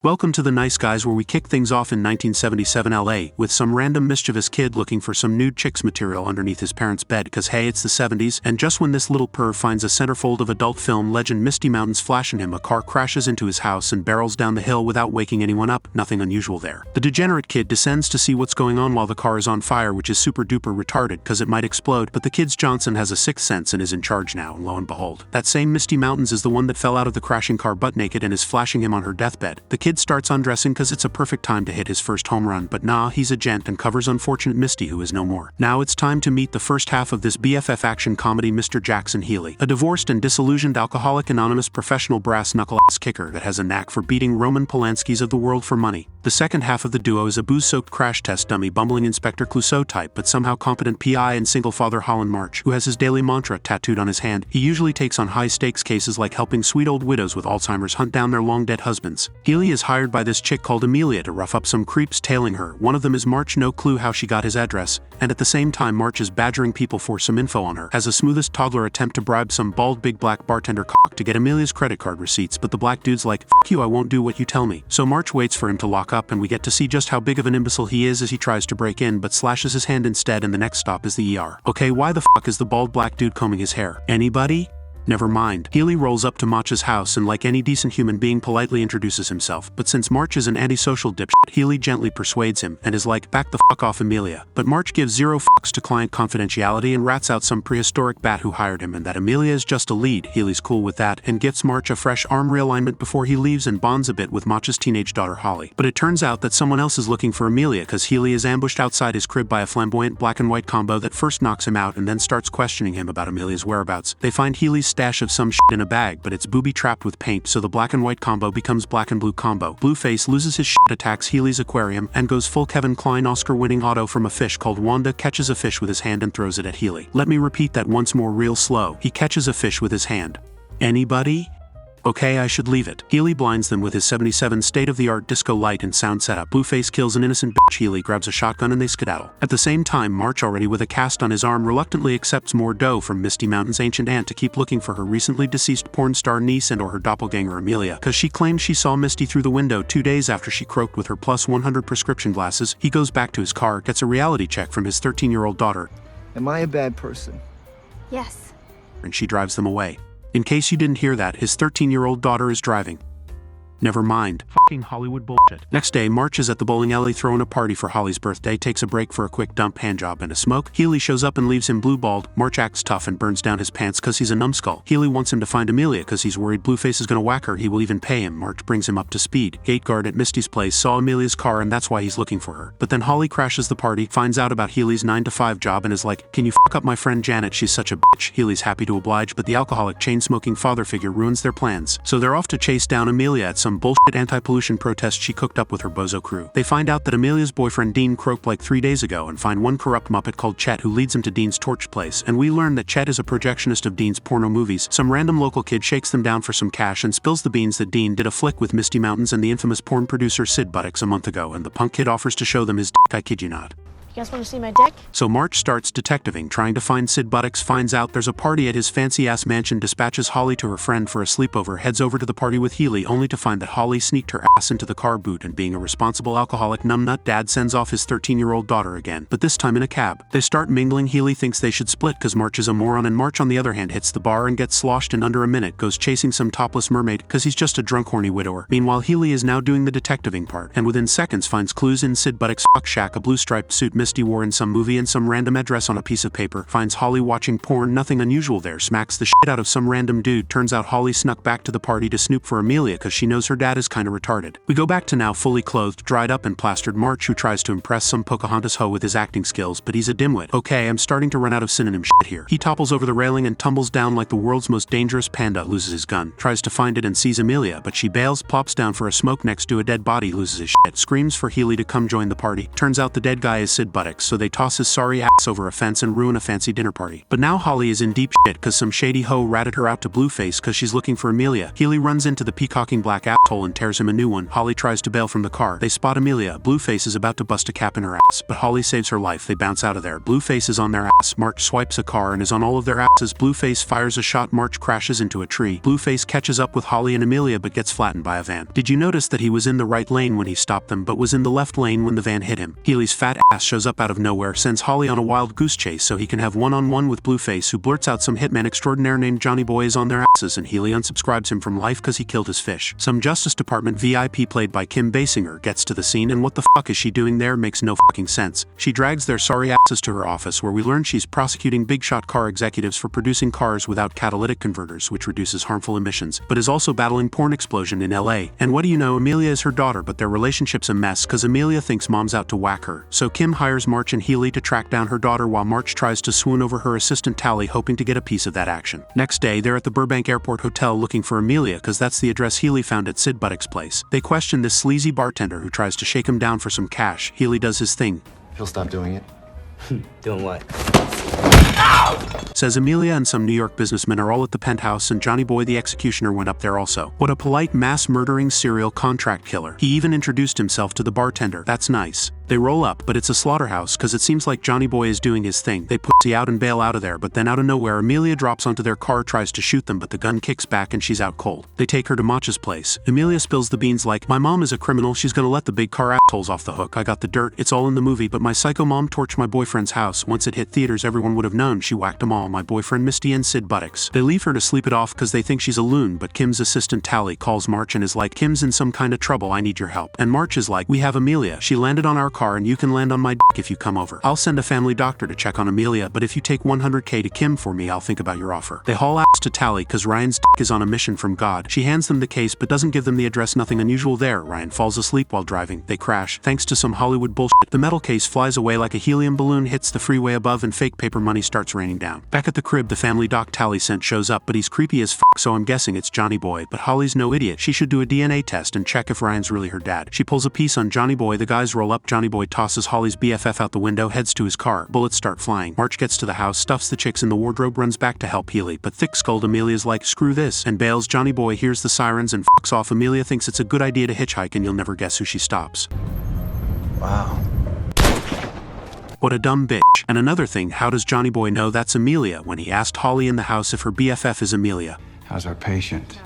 Welcome to The Nice Guys, where we kick things off in 1977 LA with some random mischievous kid looking for some nude chicks material underneath his parents' bed cause hey, it's the 70s, and just when this little perv finds a centerfold of adult film legend Misty Mountains flashing him, a car crashes into his house and barrels down the hill without waking anyone up. Nothing unusual there. The degenerate kid descends to see what's going on while the car is on fire, which is super duper retarded cause it might explode, but the kid's Johnson has a sixth sense and is in charge now, and lo and behold, that same Misty Mountains is the one that fell out of the crashing car butt naked and is flashing him on her deathbed. The kid starts undressing cause it's a perfect time to hit his first home run, but nah, he's a gent and covers unfortunate Misty, who is no more. Now it's time to meet the first half of this BFF action comedy, Mr. Jackson Healy, a divorced and disillusioned alcoholic anonymous professional brass knuckle-ass kicker that has a knack for beating Roman Polanskis of the world for money. The second half of the duo is a booze-soaked crash test dummy bumbling Inspector Clouseau type but somehow competent PI and single father Holland March, who has his daily mantra tattooed on his hand. He usually takes on high-stakes cases like helping sweet old widows with Alzheimer's hunt down their long-dead husbands. Healy is hired by this chick called Amelia to rough up some creeps tailing her. One of them is March, no clue how she got his address, and at the same time March is badgering people for some info on her. As a smoothest toddler attempt to bribe some bald big black bartender cock to get Amelia's credit card receipts, but the black dude's like, "F you, I won't do what you tell me." So March waits for him to lock up and we get to see just how big of an imbecile he is as he tries to break in but slashes his hand instead, and the next stop is the ER. Okay, why the fuck is the bald black dude combing his hair? Anybody? Never mind. Healy rolls up to March's house and like any decent human being politely introduces himself, but since March is an antisocial dipshit, Healy gently persuades him and is like, "Back the fuck off, Amelia." But March gives zero fucks to client confidentiality and rats out some prehistoric bat who hired him and that Amelia is just a lead. Healy's cool with that and gifts March a fresh arm realignment before he leaves and bonds a bit with March's teenage daughter Holly. But it turns out that someone else is looking for Amelia cause Healy is ambushed outside his crib by a flamboyant black and white combo that first knocks him out and then starts questioning him about Amelia's whereabouts. They find Healy's stash of some shit in a bag, but it's booby-trapped with paint, so the black and white combo becomes black and blue combo. Blueface loses his shit, attacks Healy's aquarium, and goes full Kevin Kline Oscar-winning auto from a fish called Wanda, catches a fish with his hand and throws it at Healy. Let me repeat that once more real slow. He catches a fish with his hand. Anybody? Okay, I should leave it. Healy blinds them with his 77 state-of-the-art disco light and sound setup. Blueface kills an innocent bitch. Healy grabs a shotgun and they skedaddle. At the same time, March, already with a cast on his arm, reluctantly accepts more dough from Misty Mountain's ancient aunt to keep looking for her recently deceased porn star niece and or her doppelganger Amelia, cause she claims she saw Misty through the window 2 days after she croaked with her plus 100 prescription glasses. He goes back to his car, gets a reality check from his 13-year-old daughter. Am I a bad person? Yes. And she drives them away. In case you didn't hear that, his 13-year-old daughter is driving. Never mind. Fucking Hollywood bullshit. Next day, March is at the bowling alley throwing a party for Holly's birthday, takes a break for a quick dump, handjob, and a smoke. Healy shows up and leaves him blue-balled. March acts tough and burns down his pants cause he's a numbskull. Healy wants him to find Amelia cause he's worried Blueface is gonna whack her. He will even pay him. March brings him up to speed. Gate guard at Misty's place saw Amelia's car and that's why he's looking for her. But then Holly crashes the party, finds out about Healy's 9-to-5 job and is like, "Can you fuck up my friend Janet? She's such a bitch." Healy's happy to oblige, but the alcoholic chain-smoking father figure ruins their plans. So they're off to chase down Amelia at some bullshit anti-pollution protest she cooked up with her bozo crew. They find out that Amelia's boyfriend Dean croaked like 3 days ago and find one corrupt muppet called Chet who leads him to Dean's torch place, and we learn that Chet is a projectionist of Dean's porno movies. Some random local kid shakes them down for some cash and spills the beans that Dean did a flick with Misty Mountains and the infamous porn producer Sid Buttocks a month ago, and the punk kid offers to show them his dick. I kid you not. You guys want to see my dick? So March starts detectiving, trying to find Sid Buttocks, finds out there's a party at his fancy-ass mansion, dispatches Holly to her friend for a sleepover, heads over to the party with Healy, only to find that Holly sneaked her ass into the car boot, and being a responsible alcoholic numbnut dad sends off his 13-year-old daughter again, but this time in a cab. They start mingling. Healy thinks they should split cause March is a moron, and March on the other hand hits the bar and gets sloshed in under a minute, goes chasing some topless mermaid cause he's just a drunk horny widower. Meanwhile, Healy is now doing the detectiving part, and within seconds finds clues in Sid Buttocks' fuck shack, a blue striped suit Misty wore in some movie, and some random address on a piece of paper. Finds Holly watching porn, nothing unusual there. Smacks the shit out of some random dude. Turns out Holly snuck back to the party to snoop for Amelia cause she knows her dad is kinda retarded. We go back to now fully clothed, dried up and plastered March, who tries to impress some Pocahontas hoe with his acting skills, but he's a dimwit. Okay, I'm starting to run out of synonym shit here. He topples over the railing and tumbles down like the world's most dangerous panda, loses his gun, tries to find it and sees Amelia, but she bails, plops down for a smoke next to a dead body, loses his shit, screams for Healy to come join the party. Turns out the dead guy is Sid Sid buttocks, so they toss his sorry ass over a fence and ruin a fancy dinner party. But now Holly is in deep shit cause some shady hoe ratted her out to Blueface cause she's looking for Amelia. Healy runs into the peacocking black asshole and tears him a new one. Holly tries to bail from the car. They spot Amelia. Blueface is about to bust a cap in her ass, but Holly saves her life. They bounce out of there. Blueface is on their ass. March swipes a car and is on all of their asses. Blueface fires a shot. March crashes into a tree. Blueface catches up with Holly and Amelia but gets flattened by a van. Did you notice that he was in the right lane when he stopped them but was in the left lane when the van hit him? Healy's fat ass shows up out of nowhere, sends Holly on a wild goose chase so he can have one-on-one with Blueface, who blurts out some hitman extraordinaire named Johnny Boy is on their asses, and Healy unsubscribes him from life cause he killed his fish. Some Justice Department VIP played by Kim Basinger gets to the scene, and what the fuck is she doing there makes no fucking sense. She drags their sorry asses to her office where we learn she's prosecuting big shot car executives for producing cars without catalytic converters, which reduces harmful emissions, but is also battling porn explosion in LA. And what do you know, Amelia is her daughter, but their relationship's a mess cause Amelia thinks mom's out to whack her. So Kim hires March and Healy to track down her daughter while March tries to swoon over her assistant Tally, hoping to get a piece of that action. Next day, they're at the Burbank Airport Hotel looking for Amelia cause that's the address Healy found at Sid Buttock's place. They question this sleazy bartender who tries to shake him down for some cash. Healy does his thing. He'll stop doing it. Doing what? Says Amelia and some New York businessmen are all at the penthouse, and Johnny Boy the executioner went up there also. What a polite mass-murdering serial contract killer. He even introduced himself to the bartender. That's nice. They roll up, but it's a slaughterhouse cause it seems like Johnny Boy is doing his thing. They pussy out and bail out of there, but then out of nowhere Amelia drops onto their car, tries to shoot them, but the gun kicks back and she's out cold. They take her to Mach's place. Amelia spills the beans like, my mom is a criminal, she's gonna let the big car assholes off the hook. I got the dirt, it's all in the movie, but my psycho mom torched my boyfriend's house. Once it hit theaters everyone would have known she whacked them all, my boyfriend Misty and Sid buttocks. They leave her to sleep it off cause they think she's a loon, but Kim's assistant Tally calls March and is like, Kim's in some kind of trouble, I need your help. And March is like, we have Amelia, she landed on our car and you can land on my dick if you come over. I'll send a family doctor to check on Amelia, but if you take 100k to Kim for me, I'll think about your offer. They haul ass to Tally cause Ryan's dick is on a mission from God. She hands them the case but doesn't give them the address. Nothing unusual there. Ryan falls asleep while driving. They crash. Thanks to some Hollywood bullshit, the metal case flies away like a helium balloon, hits the freeway above, and fake paper money starts raining down. Back at the crib, the family doc Tally sent shows up, but he's creepy as fuck, so I'm guessing it's Johnny Boy. But Holly's no idiot. She should do a DNA test and check if Ryan's really her dad. She pulls a piece on Johnny Boy. The guys roll up. Johnny Boy tosses Holly's BFF out the window, heads to his car. Bullets start flying. March gets to the house, stuffs the chicks in the wardrobe, runs back to help Healy, but thick-skulled Amelia's like, screw this, and bails. Johnny Boy hears the sirens and fucks off. Amelia thinks it's a good idea to hitchhike, and you'll never guess who she stops. Wow. What a dumb bitch. And another thing, how does Johnny Boy know that's Amelia when he asked Holly in the house if her BFF is Amelia? How's our patient?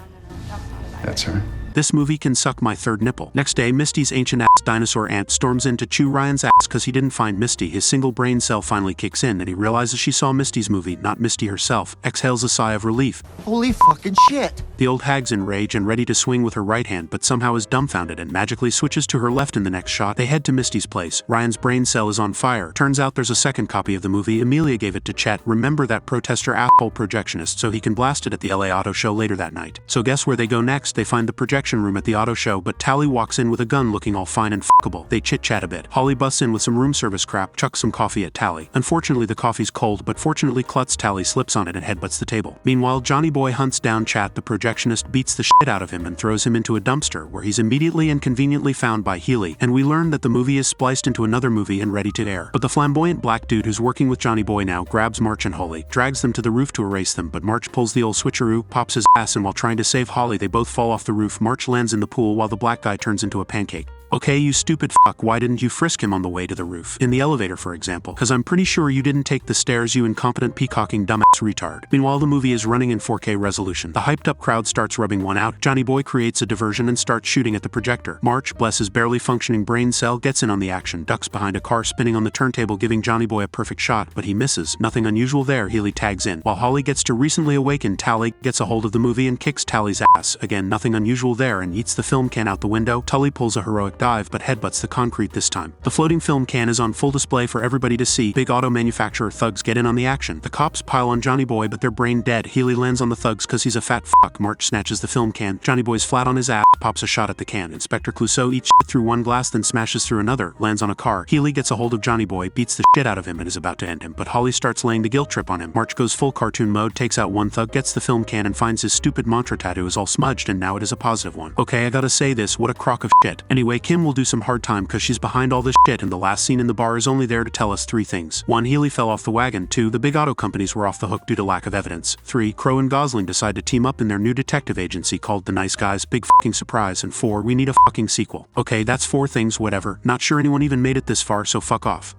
That's her. This movie can suck my third nipple. Next day, Misty's ancient-ass dinosaur aunt storms in to chew Ryan's ass cause he didn't find Misty. His single brain cell finally kicks in and he realizes she saw Misty's movie, not Misty herself. Exhales a sigh of relief. Holy fucking shit! The old hag's in rage and ready to swing with her right hand, but somehow is dumbfounded and magically switches to her left in the next shot. They head to Misty's place. Ryan's brain cell is on fire. Turns out there's a second copy of the movie. Amelia gave it to Chet. Remember that protester asshole projectionist, so he can blast it at the LA Auto Show later that night. So guess where they go next? They find the projection room at the auto show, but Tally walks in with a gun looking all fine and fuckable. They chit-chat a bit. Holly busts in with some room service crap, chucks some coffee at Tally. Unfortunately the coffee's cold, but fortunately Klutz Tally slips on it and headbutts the table. Meanwhile, Johnny Boy hunts down Chat. The projectionist beats the shit out of him and throws him into a dumpster, where he's immediately and conveniently found by Healy, and we learn that the movie is spliced into another movie and ready to air. But the flamboyant black dude who's working with Johnny Boy now grabs March and Holly, drags them to the roof to erase them, but March pulls the old switcheroo, pops his ass, and while trying to save Holly they both fall off the roof. March lands in the pool while the black guy turns into a pancake. Okay, you stupid fuck, why didn't you frisk him on the way to the roof? In the elevator, for example. Cause I'm pretty sure you didn't take the stairs, you incompetent peacocking dumbass retard. Meanwhile, the movie is running in 4K resolution. The hyped up crowd starts rubbing one out. Johnny Boy creates a diversion and starts shooting at the projector. March, bless his barely functioning brain cell, gets in on the action, ducks behind a car spinning on the turntable, giving Johnny Boy a perfect shot, but he misses. Nothing unusual there. Healy tags in. While Holly gets to recently awakened Tally, gets a hold of the movie and kicks Tally's ass. Again, nothing unusual there, and eats the film can out the window. Tully pulls a heroic dive, but headbutts the concrete this time. The floating film can is on full display for everybody to see. Big auto manufacturer thugs get in on the action. The cops pile on Johnny Boy, but they're brain dead. Healy lands on the thugs cause he's a fat fuck. March snatches the film can. Johnny Boy's flat on his ass, pops a shot at the can. Inspector Clouseau eats shit through one glass, then smashes through another, lands on a car. Healy gets a hold of Johnny Boy, beats the shit out of him, and is about to end him, but Holly starts laying the guilt trip on him. March goes full cartoon mode, takes out one thug, gets the film can, and finds his stupid mantra tattoo is all smudged, and now it is a positive one. Okay, I gotta say this, what a crock of shit. Anyway, Kim Kim will do some hard time cause she's behind all this shit, and the last scene in the bar is only there to tell us 3 things. 1. Healy fell off the wagon. 2. The big auto companies were off the hook due to lack of evidence. 3. Crow and Gosling decide to team up in their new detective agency called The Nice Guys. Big fucking surprise. And 4. We need a fucking sequel. Okay, that's 4 things, whatever. Not sure anyone even made it this far, so fuck off.